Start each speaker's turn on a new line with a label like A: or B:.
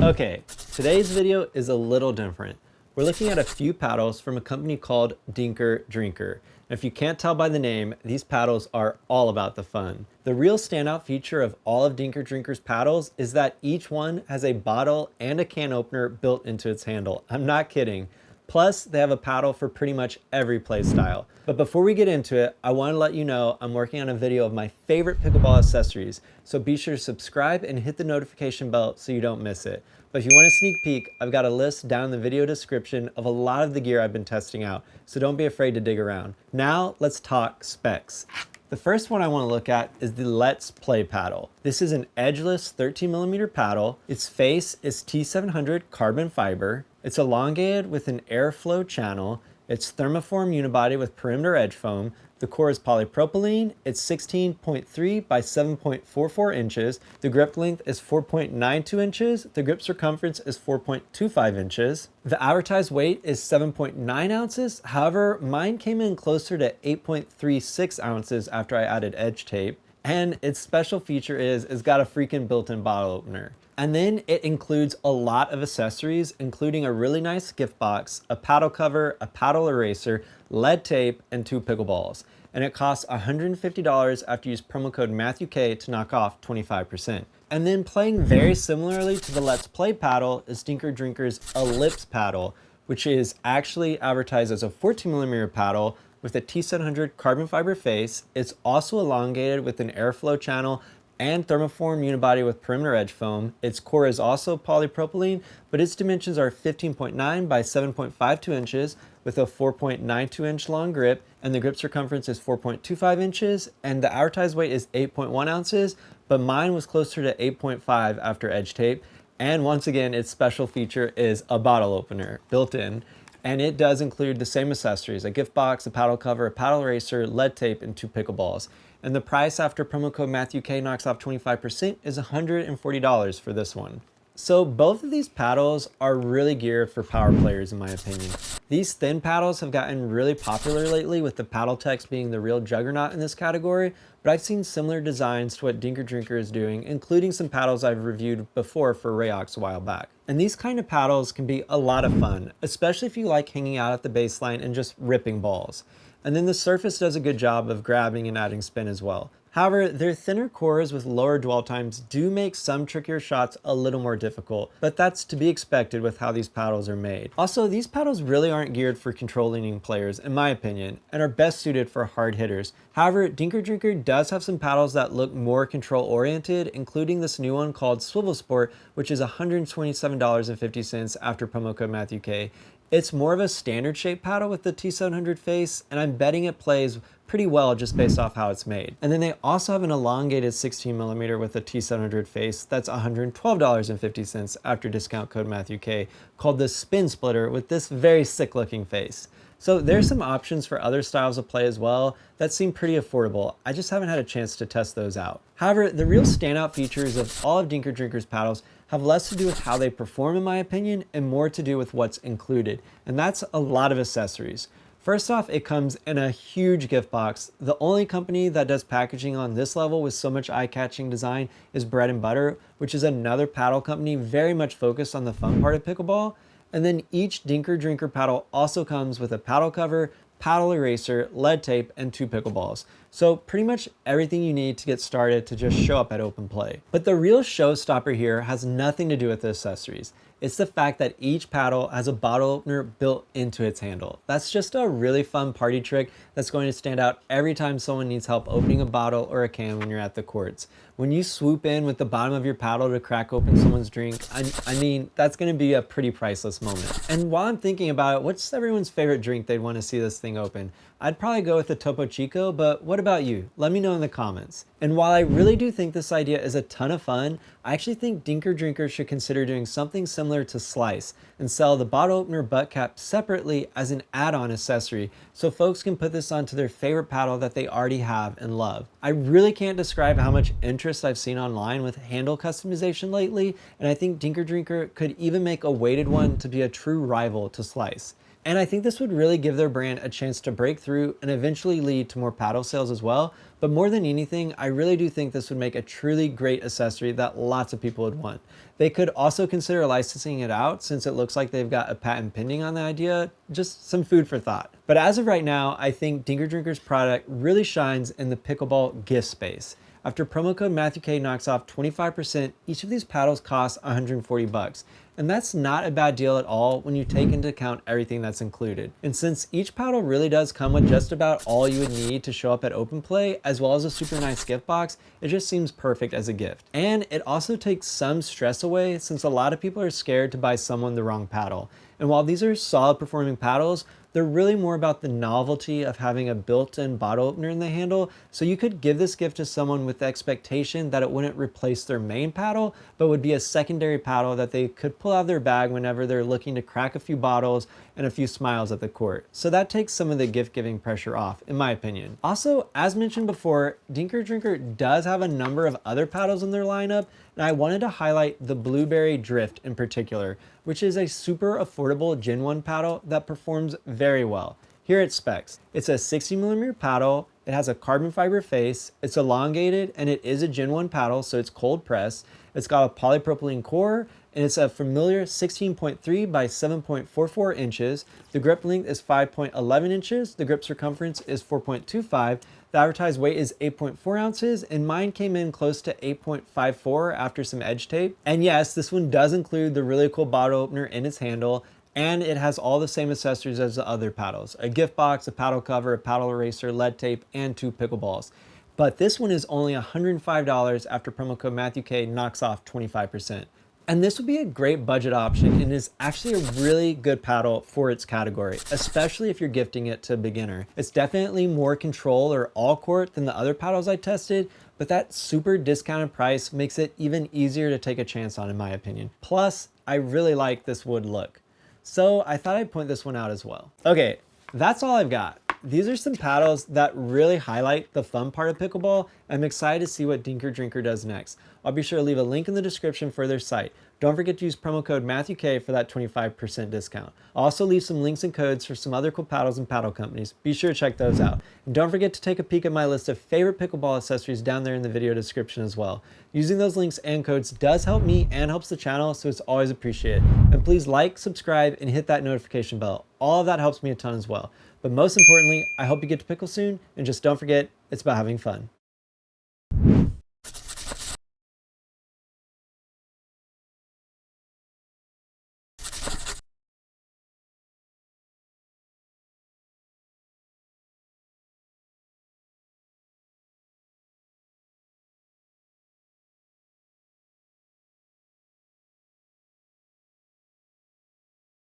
A: Okay, today's video is a little different. We're looking at a few paddles from a company called Dinker Drinker. And if you can't tell by the name, these paddles are all about the fun. The real standout feature of all of Dinker Drinker's paddles is that each one has a bottle and a can opener built into its handle. I'm not kidding. Plus, they have a paddle for pretty much every play style. But before we get into it, I want to let you know I'm working on a video of my favorite pickleball accessories, so be sure to subscribe and hit the notification bell so you don't miss it. But if you want a sneak peek, I've got a list down in the video description of a lot of the gear I've been testing out, so don't be afraid to dig around. Now, let's talk specs. The first one I want to look at is the Let's Play paddle. This is an edgeless 13mm paddle. Its face is T700 carbon fiber. It's elongated with an airflow channel. It's thermoform unibody with perimeter edge foam. The core is polypropylene. It's 16.3 by 7.44 inches. The grip length is 4.92 inches. The grip circumference is 4.25 inches. The advertised weight is 7.9 ounces. However, mine came in closer to 8.36 ounces after I added edge tape. And its special feature is it's got a freaking built-in bottle opener. And then it includes a lot of accessories, including a really nice gift box, a paddle cover, a paddle eraser, lead tape, and 2 pickleballs. And it costs $150 after you use promo code MatthewK to knock off 25%. And then playing very similarly to the Let's Play paddle is Dinker Drinker's Elipse paddle, which is actually advertised as a 14mm paddle with a T700 carbon fiber face. It's also elongated with an airflow channel and thermoform unibody with perimeter edge foam. Its core is also polypropylene, but its dimensions are 15.9 by 7.52 inches with a 4.92 inch long grip, and the grip circumference is 4.25 inches, and the advertised weight is 8.1 ounces, but mine was closer to 8.5 after edge tape. And once again, its special feature is a bottle opener built in. And it does include the same accessories, a gift box, a paddle cover, a paddle eraser, lead tape, and 2 pickleballs. And the price after promo code MatthewK knocks off 25% is $140 for this one. So both of these paddles are really geared for power players in my opinion. These thin paddles have gotten really popular lately, with the Paddle Techs being the real juggernaut in this category, but I've seen similar designs to what Dinker Drinker is doing, including some paddles I've reviewed before for Rayox a while back. And these kind of paddles can be a lot of fun, especially if you like hanging out at the baseline and just ripping balls. And then the surface does a good job of grabbing and adding spin as well. However, their thinner cores with lower dwell times do make some trickier shots a little more difficult, but that's to be expected with how these paddles are made. Also, these paddles really aren't geared for control-leaning players, in my opinion, and are best suited for hard hitters. However, Dinker Drinker does have some paddles that look more control-oriented, including this new one called Swivel Sport, which is $127.50 after promo code MatthewK. It's more of a standard shape paddle with the T700 face, and I'm betting it plays pretty well just based off how it's made. And then they also have an elongated 16mm with a T700 face that's $112.50 after discount code MatthewK, called the Spin Splitter, with this very sick looking face. So there's some options for other styles of play as well that seem pretty affordable. I just haven't had a chance to test those out. However, the real standout features of all of Dinker Drinker's paddles have less to do with how they perform in my opinion, and more to do with what's included. And that's a lot of accessories. First off, it comes in a huge gift box. The only company that does packaging on this level with so much eye-catching design is Bread and Butter, which is another paddle company very much focused on the fun part of pickleball. And then each Dinker Drinker paddle also comes with a paddle cover, paddle eraser, lead tape, and 2 pickleballs. So pretty much everything you need to get started to just show up at open play. But the real showstopper here has nothing to do with the accessories. It's the fact that each paddle has a bottle opener built into its handle. That's just a really fun party trick that's going to stand out every time someone needs help opening a bottle or a can when you're at the courts. When you swoop in with the bottom of your paddle to crack open someone's drink, I mean, that's going to be a pretty priceless moment. And while I'm thinking about it, what's everyone's favorite drink they'd want to see this thing open? I'd probably go with the Topo Chico, but what about you? Let me know in the comments. And while I really do think this idea is a ton of fun, I actually think Dinker Drinker should consider doing something similar to Slyce and sell the bottle opener butt cap separately as an add-on accessory, so folks can put this onto their favorite paddle that they already have and love. I really can't describe how much interest I've seen online with handle customization lately, and I think Dinker Drinker could even make a weighted one to be a true rival to Slyce. And I think this would really give their brand a chance to break through and eventually lead to more paddle sales as well. But more than anything, I really do think this would make a truly great accessory that lots of people would want. They could also consider licensing it out since it looks like they've got a patent pending on the idea. Just some food for thought. But as of right now, I think Dinker Drinker's product really shines in the pickleball gift space. After promo code Matthew K knocks off 25%, each of these paddles costs $140. And that's not a bad deal at all when you take into account everything that's included. And since each paddle really does come with just about all you would need to show up at open play, as well as a super nice gift box, it just seems perfect as a gift. And it also takes some stress away since a lot of people are scared to buy someone the wrong paddle. And while these are solid performing paddles, they're really more about the novelty of having a built-in bottle opener in the handle, so you could give this gift to someone with the expectation that it wouldn't replace their main paddle, but would be a secondary paddle that they could pull out of their bag whenever they're looking to crack a few bottles and a few smiles at the court. So that takes some of the gift-giving pressure off, in my opinion. Also, as mentioned before, Dinker Drinker does have a number of other paddles in their lineup, and I wanted to highlight the Blueberry Drift in particular, which is a super affordable Gen 1 paddle that performs very well. Here at Specs, it's a 60mm paddle, it has a carbon fiber face, it's elongated, and it is a Gen 1 paddle, so it's cold pressed. It's got a polypropylene core, and it's a familiar 16.3 by 7.44 inches. The grip length is 5.11 inches. The grip circumference is 4.25. The advertised weight is 8.4 ounces, and mine came in close to 8.54 after some edge tape. And yes, this one does include the really cool bottle opener in its handle, and it has all the same accessories as the other paddles: a gift box, a paddle cover, a paddle eraser, lead tape, and 2 pickleballs. But this one is only $105 after promo code Matthew K knocks off 25%. And this would be a great budget option and is actually a really good paddle for its category, especially if you're gifting it to a beginner. It's definitely more control or all court than the other paddles I tested, but that super discounted price makes it even easier to take a chance on, in my opinion. Plus, I really like this wood look. So I thought I'd point this one out as well. Okay, that's all I've got. These are some paddles that really highlight the fun part of pickleball. I'm excited to see what Dinker Drinker does next. I'll be sure to leave a link in the description for their site. Don't forget to use promo code MatthewK for that 25% discount. I'll also leave some links and codes for some other cool paddles and paddle companies. Be sure to check those out. And don't forget to take a peek at my list of favorite pickleball accessories down there in the video description as well. Using those links and codes does help me and helps the channel, so it's always appreciated. And please like, subscribe, and hit that notification bell. All of that helps me a ton as well. But most importantly, I hope you get to pickle soon, and just don't forget, it's about having fun.